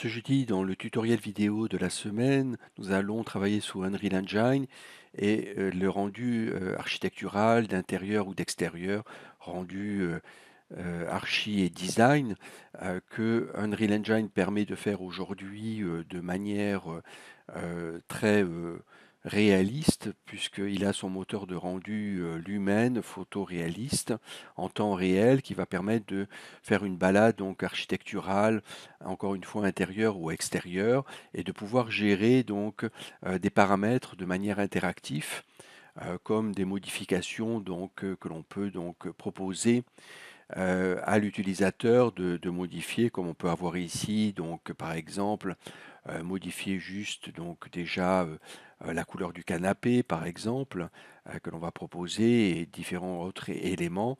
Ce jeudi, dans le tutoriel vidéo de la semaine, nous allons travailler sous Unreal Engine et le rendu architectural d'intérieur ou d'extérieur, rendu archi et design, que Unreal Engine permet de faire aujourd'hui de manière très réaliste, puisqu'il a son moteur de rendu Lumen photoréaliste en temps réel qui va permettre de faire une balade donc architecturale, encore une fois intérieure ou extérieure, et de pouvoir gérer donc des paramètres de manière interactive, comme des modifications donc que l'on peut donc proposer à l'utilisateur de modifier, comme on peut avoir ici, donc par exemple, modifier juste donc déjà la couleur du canapé, par exemple, que l'on va proposer, et différents autres éléments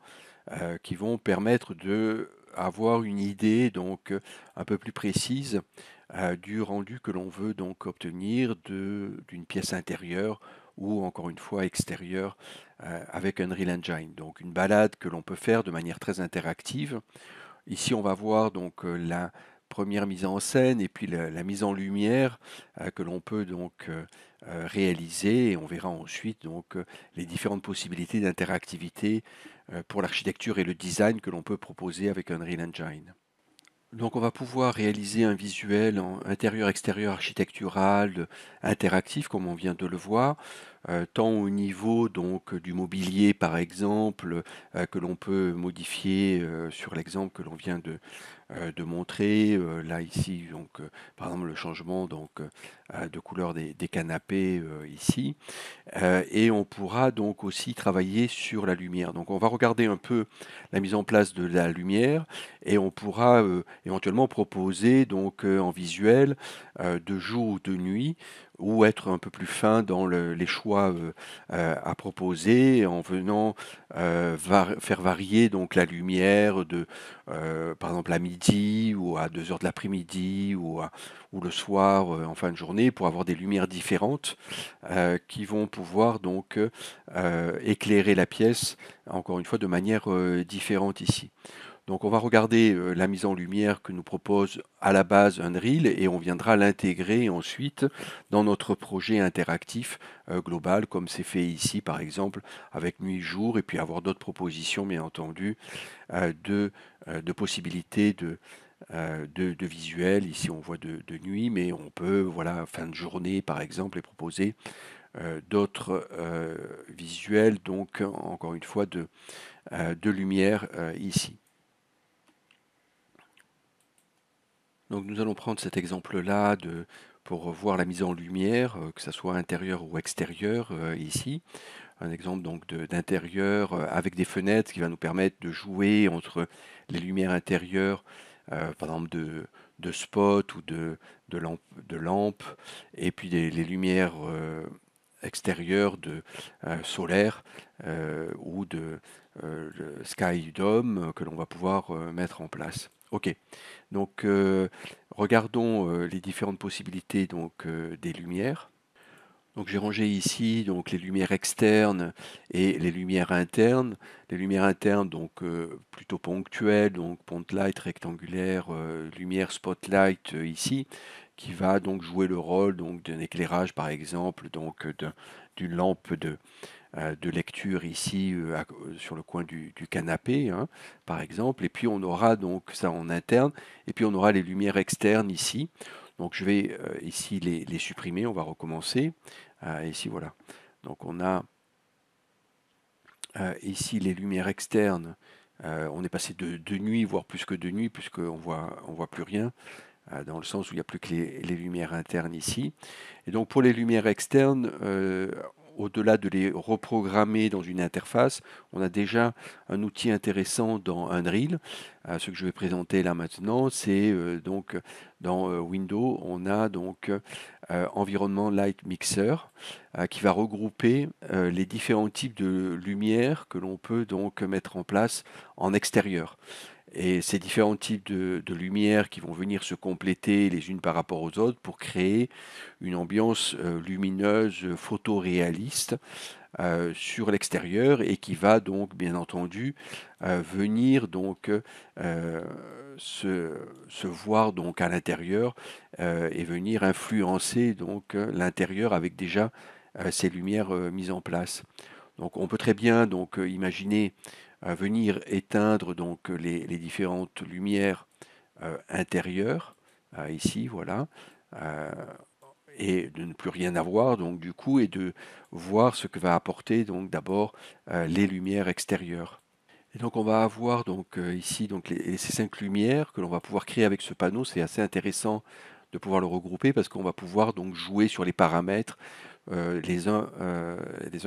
qui vont permettre de avoir une idée donc un peu plus précise du rendu que l'on veut donc obtenir d'une pièce intérieure ou encore une fois extérieure avec Unreal Engine. Donc une balade que l'on peut faire de manière très interactive. Ici on va voir donc la première mise en scène et puis la mise en lumière que l'on peut donc réaliser, et on verra ensuite donc les différentes possibilités d'interactivité pour l'architecture et le design que l'on peut proposer avec Unreal Engine. Donc on va pouvoir réaliser un visuel en intérieur-extérieur architectural, interactif comme on vient de le voir, tant au niveau donc du mobilier par exemple, que l'on peut modifier sur l'exemple que l'on vient de montrer. Là ici donc par exemple le changement donc de couleur des canapés ici. Et on pourra donc aussi travailler sur la lumière. Donc on va regarder un peu la mise en place de la lumière et on pourra éventuellement proposer donc en visuel de jour ou de nuit, ou être un peu plus fin dans les choix à proposer en venant faire varier donc la lumière par exemple à midi ou à 2 heures de l'après-midi ou le soir en fin de journée, pour avoir des lumières différentes qui vont pouvoir donc éclairer la pièce, encore une fois, de manière différente ici. Donc on va regarder la mise en lumière que nous propose à la base Unreal, et on viendra l'intégrer ensuite dans notre projet interactif global, comme c'est fait ici par exemple avec nuit-jour, et puis avoir d'autres propositions bien entendu de possibilités de visuels. Ici on voit de nuit, mais on peut, voilà, fin de journée par exemple, et proposer d'autres visuels, donc encore une fois de lumière ici. Donc nous allons prendre cet exemple-là pour voir la mise en lumière, que ce soit intérieur ou extérieur ici. Un exemple donc d'intérieur avec des fenêtres qui va nous permettre de jouer entre les lumières intérieures, par exemple de spots ou de lampes, et puis les lumières extérieures solaires ou le Sky Dome que l'on va pouvoir mettre en place. Ok, donc regardons les différentes possibilités donc, des lumières. Donc j'ai rangé ici donc les lumières externes et les lumières internes. Les lumières internes donc plutôt ponctuelles, donc point light rectangulaire, lumière spotlight ici, qui va donc jouer le rôle donc d'un éclairage par exemple, donc d'une lampe de lecture ici sur le coin du canapé, hein, par exemple. Et puis on aura donc ça en interne, et puis on aura les lumières externes ici. Donc je vais ici les supprimer, on va recommencer. Ici voilà. Donc on a ici les lumières externes. On est passé de nuit, voire plus que de nuit, puisqu'on on voit plus rien, dans le sens où il n'y a plus que les lumières internes ici. Et donc pour les lumières externes, au-delà de les reprogrammer dans une interface, on a déjà un outil intéressant dans Unreal. Ce que je vais présenter là maintenant, c'est donc dans Windows, on a donc Environnement Light Mixer qui va regrouper les différents types de lumière que l'on peut donc mettre en place en extérieur. Et ces différents types de lumières qui vont venir se compléter les unes par rapport aux autres pour créer une ambiance lumineuse photoréaliste sur l'extérieur et qui va donc bien entendu venir donc se, se voir donc à l'intérieur et venir influencer donc l'intérieur avec déjà ces lumières mises en place. Donc on peut très bien donc imaginer venir éteindre donc les différentes lumières intérieures ici, voilà, euh, et de ne plus rien avoir donc du coup et de voir ce que va apporter donc d'abord les lumières extérieures. Et donc on va avoir donc ici donc ces 5 lumières que l'on va pouvoir créer avec ce panneau. C'est assez intéressant de pouvoir le regrouper parce qu'on va pouvoir donc jouer sur les paramètres les uns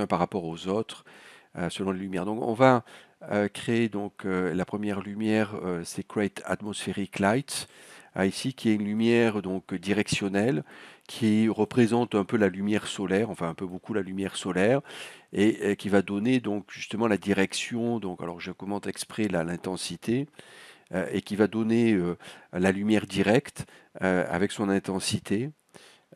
par rapport aux autres selon les lumières. Donc on va créer donc la première lumière, c'est Create Atmospheric Light, ici qui est une lumière donc directionnelle qui représente un peu la lumière solaire, enfin un peu beaucoup la lumière solaire, et qui va donner donc justement la direction. Donc alors je commente exprès l'intensité et qui va donner la lumière directe avec son intensité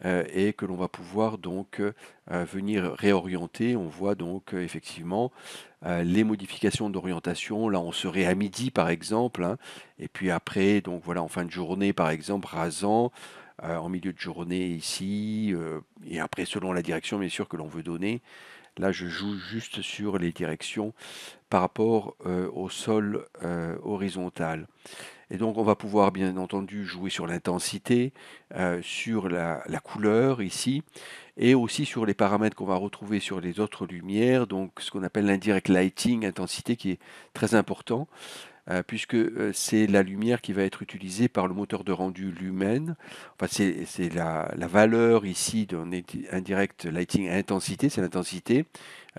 et que l'on va pouvoir donc venir réorienter. On voit donc effectivement les modifications d'orientation. Là, on serait à midi par exemple, hein, et puis après, donc voilà, en fin de journée par exemple, rasant. En milieu de journée ici, et après selon la direction bien sûr que l'on veut donner. Là, je joue juste sur les directions par rapport au sol horizontal. Et donc on va pouvoir bien entendu jouer sur l'intensité, sur la couleur ici, et aussi sur les paramètres qu'on va retrouver sur les autres lumières, donc ce qu'on appelle l'indirect lighting, intensité qui est très important, puisque c'est la lumière qui va être utilisée par le moteur de rendu Lumen. Enfin, c'est la valeur ici d'un indirect lighting intensité, c'est l'intensité,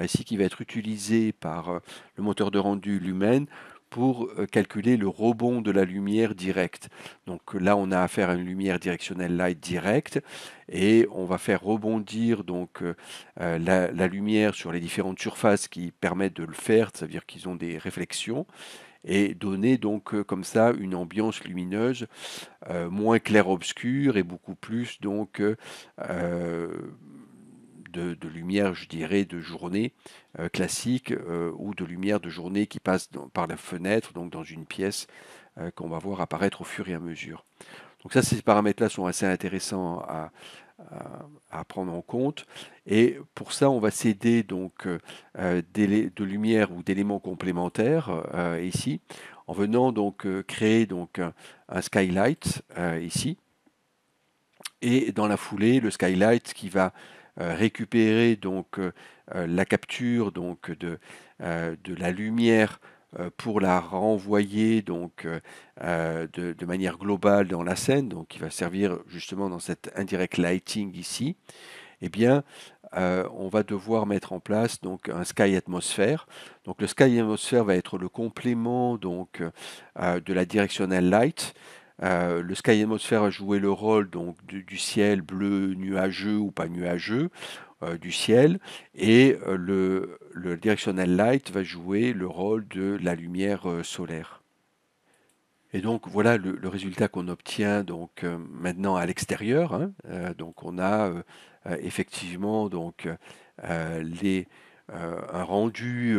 ici qui va être utilisée par le moteur de rendu Lumen pour calculer le rebond de la lumière directe. Donc là, on a affaire à une lumière directionnelle light directe et on va faire rebondir donc la lumière sur les différentes surfaces qui permettent de le faire, c'est-à-dire qu'ils ont des réflexions et donner donc comme ça une ambiance lumineuse moins clair-obscur et beaucoup plus donc de lumière, je dirais, de journée classique ou de lumière de journée qui passe par la fenêtre, donc dans une pièce qu'on va voir apparaître au fur et à mesure. Donc ça, ces paramètres-là sont assez intéressants à prendre en compte. Et pour ça, on va s'aider donc de lumière ou d'éléments complémentaires ici, en venant donc créer donc un skylight ici. Et dans la foulée, le skylight qui va récupérer donc la capture donc de la lumière pour la renvoyer donc de manière globale dans la scène, donc qui va servir justement dans cet indirect lighting ici. Eh bien, on va devoir mettre en place donc un sky atmosphère. Donc le sky atmosphère va être le complément donc de la directional light. Le sky atmosphère a joué le rôle donc du ciel bleu nuageux ou pas nuageux du ciel et le directional light va jouer le rôle de la lumière solaire. Et donc voilà le résultat qu'on obtient donc maintenant à l'extérieur, hein. Donc on a effectivement donc les un rendu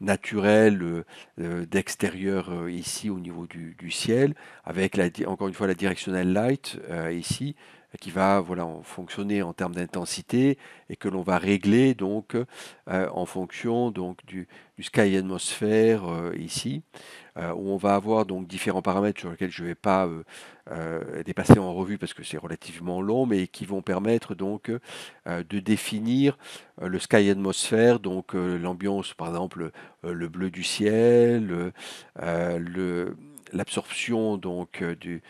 naturel d'extérieur ici au niveau du ciel, avec encore une fois la directional light ici, qui va voilà, fonctionner en termes d'intensité et que l'on va régler donc en fonction donc du sky atmosphère ici où on va avoir donc différents paramètres sur lesquels je ne vais pas les passer en revue parce que c'est relativement long, mais qui vont permettre donc de définir le sky atmosphère, donc l'ambiance, par exemple le bleu du ciel, l'absorption donc de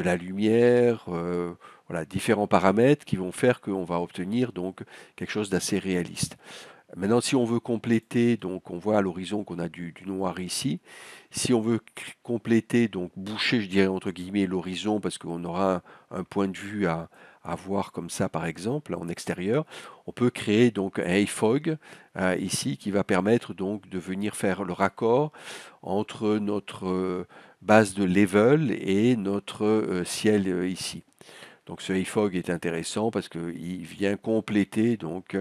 la lumière, voilà, différents paramètres qui vont faire qu'on va obtenir donc quelque chose d'assez réaliste. Maintenant, si on veut compléter, donc on voit à l'horizon qu'on a du noir ici. Si on veut compléter, donc boucher, je dirais entre guillemets, l'horizon, parce qu'on aura un point de vue à voir comme ça, par exemple, en extérieur, on peut créer donc un AFOG ici qui va permettre donc de venir faire le raccord entre notre base de level et notre ciel ici. Donc ce AFOG est intéressant parce qu'il vient compléter donc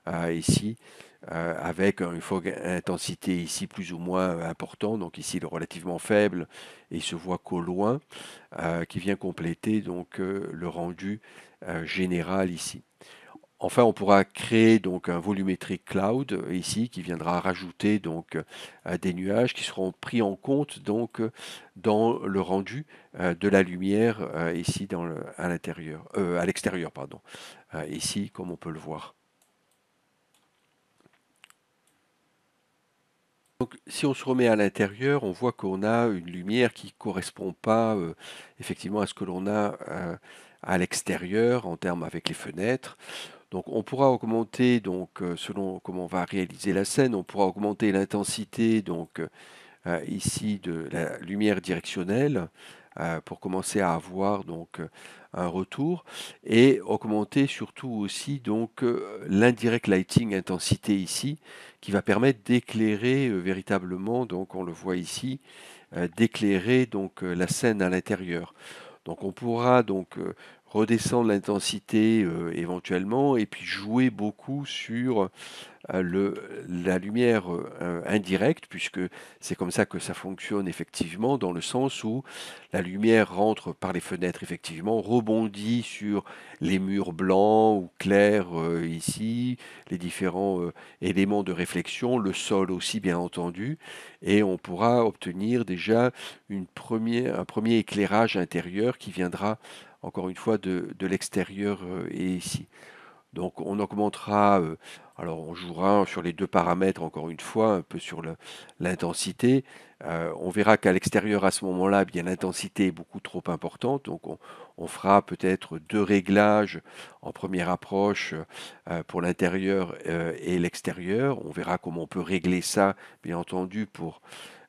ici avec un AFOG intensité ici plus ou moins important, donc ici il est relativement faible et il se voit qu'au loin, qui vient compléter donc le rendu général ici. Enfin, on pourra créer donc un volumétrique cloud ici qui viendra rajouter donc des nuages qui seront pris en compte donc dans le rendu de la lumière ici à l'intérieur, à l'extérieur pardon, ici comme on peut le voir. Donc, si on se remet à l'intérieur, on voit qu'on a une lumière qui ne correspond pas effectivement à ce que l'on a à l'extérieur en termes avec les fenêtres. Donc on pourra augmenter, donc, selon comment on va réaliser la scène, on pourra augmenter l'intensité donc, ici de la lumière directionnelle pour commencer à avoir donc, un retour et augmenter surtout aussi donc, l'indirect lighting intensité ici qui va permettre d'éclairer véritablement, donc on le voit ici, d'éclairer donc la scène à l'intérieur. Donc on pourra donc redescendre l'intensité éventuellement et puis jouer beaucoup sur la lumière indirecte, puisque c'est comme ça que ça fonctionne effectivement, dans le sens où la lumière rentre par les fenêtres effectivement, rebondit sur les murs blancs ou clairs ici, les différents éléments de réflexion, le sol aussi bien entendu, et on pourra obtenir déjà un premier éclairage intérieur qui viendra encore une fois de l'extérieur et ici. Donc on augmentera, alors on jouera sur les deux paramètres encore une fois, un peu sur l'intensité. On verra qu'à l'extérieur à ce moment-là, eh bien l'intensité est beaucoup trop importante, donc on fera peut-être deux réglages en première approche pour l'intérieur et l'extérieur. On verra comment on peut régler ça, bien entendu, pour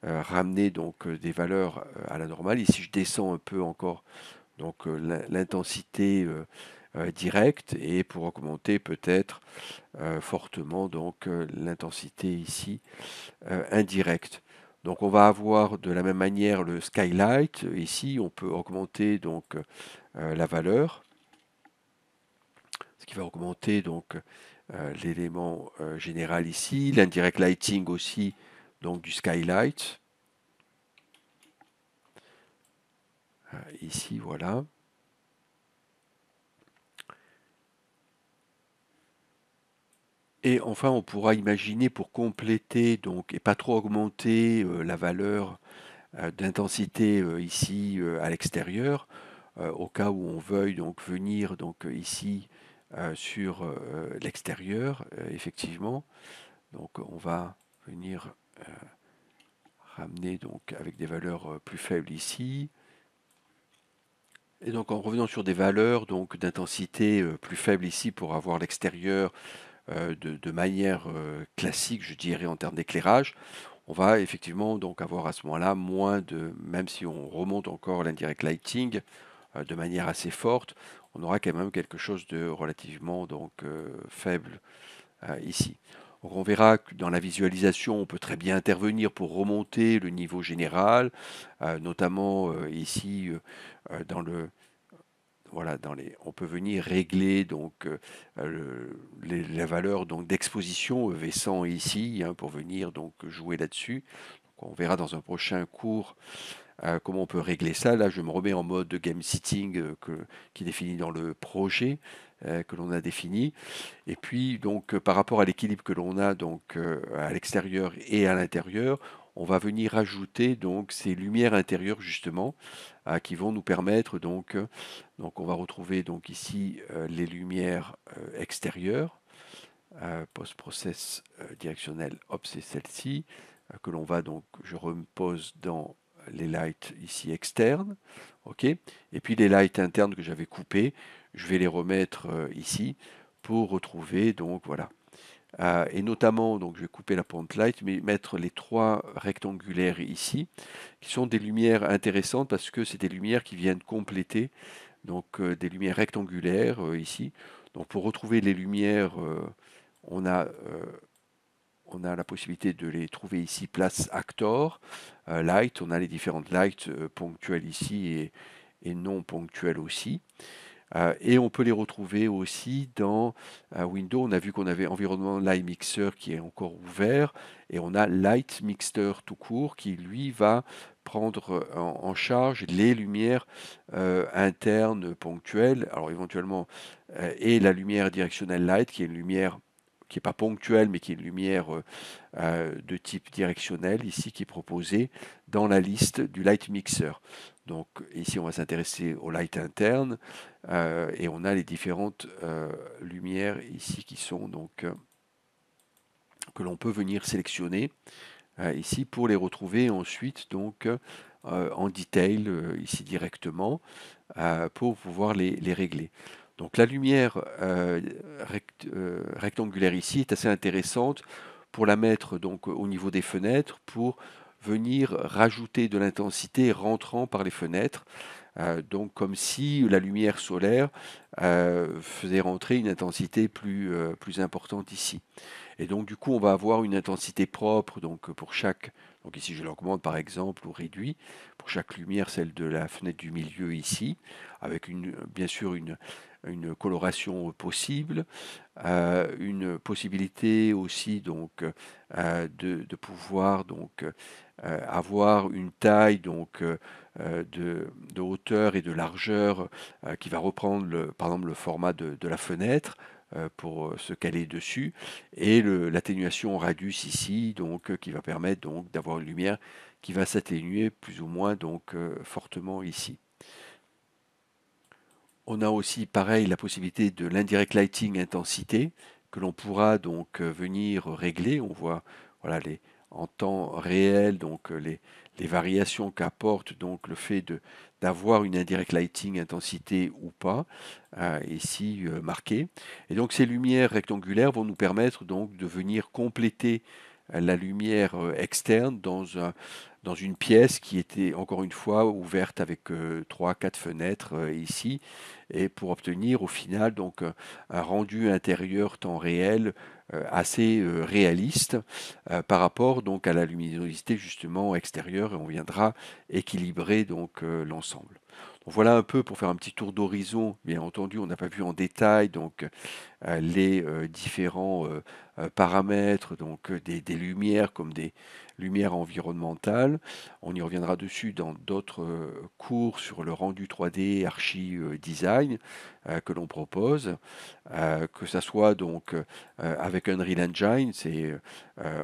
ramener donc des valeurs à la normale. Ici, je descends un peu encore donc l'intensité directe et pour augmenter peut-être fortement donc l'intensité ici indirecte. Donc on va avoir de la même manière le skylight. Ici, on peut augmenter donc la valeur, ce qui va augmenter donc l'élément général ici, l'indirect lighting aussi donc du skylight. Ici, voilà. Et enfin, on pourra imaginer pour compléter donc et pas trop augmenter la valeur d'intensité ici à l'extérieur, au cas où on veuille donc venir donc ici sur l'extérieur, effectivement. Donc on va venir ramener donc avec des valeurs plus faibles ici. Et donc en revenant sur des valeurs donc d'intensité plus faibles ici pour avoir l'extérieur de manière classique, je dirais, en termes d'éclairage, on va effectivement donc avoir à ce moment-là moins de, même si on remonte encore l'indirect lighting de manière assez forte, on aura quand même quelque chose de relativement donc faible ici. Donc on verra que dans la visualisation, on peut très bien intervenir pour remonter le niveau général, notamment ici dans le voilà, on peut venir régler donc la valeur donc d'exposition EV100 ici pour venir donc jouer là-dessus. On verra dans un prochain cours comment on peut régler ça. Là, je me remets en mode de game sitting qui est défini dans le projet que l'on a défini. Et puis donc par rapport à l'équilibre que l'on a donc à l'extérieur et à l'intérieur, on va venir ajouter donc ces lumières intérieures justement qui vont nous permettre donc on va retrouver donc ici les lumières extérieures post-process directionnel, hop c'est celle-ci que l'on va donc je repose dans les lights ici externes, ok, et puis les lights internes que j'avais coupés, je vais les remettre ici pour retrouver donc voilà. Et notamment, donc je vais couper la point light, mais mettre les trois rectangulaires ici, qui sont des lumières intéressantes parce que c'est des lumières qui viennent compléter, donc des lumières rectangulaires ici. Donc pour retrouver les lumières, on a, on a la possibilité de les trouver ici, place Actor, Light, on a les différentes lights ponctuelles ici et non ponctuelles aussi. Et on peut les retrouver aussi dans Windows. On a vu qu'on avait environnement Light Mixer qui est encore ouvert, et on a Light Mixer tout court qui lui va prendre en charge les lumières internes ponctuelles, alors éventuellement, et la lumière directionnelle light qui est une lumière qui n'est pas ponctuelle mais qui est une lumière de type directionnel ici qui est proposée dans la liste du light mixer. Donc ici on va s'intéresser au light interne et on a les différentes lumières ici qui sont donc que l'on peut venir sélectionner ici pour les retrouver ensuite donc en detail ici directement pour pouvoir les régler. Donc la lumière rectangulaire ici est assez intéressante pour la mettre donc au niveau des fenêtres pour venir rajouter de l'intensité rentrant par les fenêtres. Donc comme si la lumière solaire faisait rentrer une intensité plus importante ici. Et donc du coup on va avoir une intensité propre donc pour chaque, donc ici je l'augmente par exemple ou réduit, pour chaque lumière, celle de la fenêtre du milieu ici, avec bien sûr une coloration possible, une possibilité aussi donc de pouvoir donc avoir une taille donc de hauteur et de largeur qui va reprendre par exemple le format de la fenêtre pour se caler dessus, et l'atténuation radius ici donc qui va permettre donc d'avoir une lumière qui va s'atténuer plus ou moins donc fortement ici. On a aussi pareil la possibilité de l'indirect lighting intensité que l'on pourra donc venir régler. On voit voilà en temps réel donc les variations qu'apporte donc le fait d'avoir une indirect lighting intensité ou pas ici marquée. Et donc ces lumières rectangulaires vont nous permettre donc de venir compléter la lumière externe dans une pièce qui était encore une fois ouverte avec 3-4 fenêtres ici, et pour obtenir au final donc un rendu intérieur temps réel assez réaliste par rapport donc à la luminosité justement extérieure, et on viendra équilibrer donc l'ensemble. Donc voilà un peu pour faire un petit tour d'horizon. Bien entendu, on n'a pas vu en détail donc les différents paramètres donc des lumières comme des lumières environnementales. On y reviendra dessus dans d'autres cours sur le rendu 3D archi design que l'on propose, que ça soit donc avec Unreal Engine,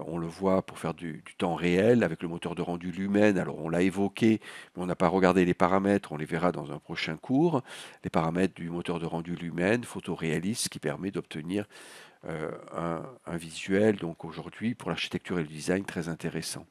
on le voit pour faire du temps réel avec le moteur de rendu Lumen. Alors on l'a évoqué, mais on n'a pas regardé les paramètres, on les verra dans un prochain cours. Les paramètres du moteur de rendu Lumen, photoréaliste, qui permet d'obtenir un visuel donc aujourd'hui pour l'architecture et le design très intéressant.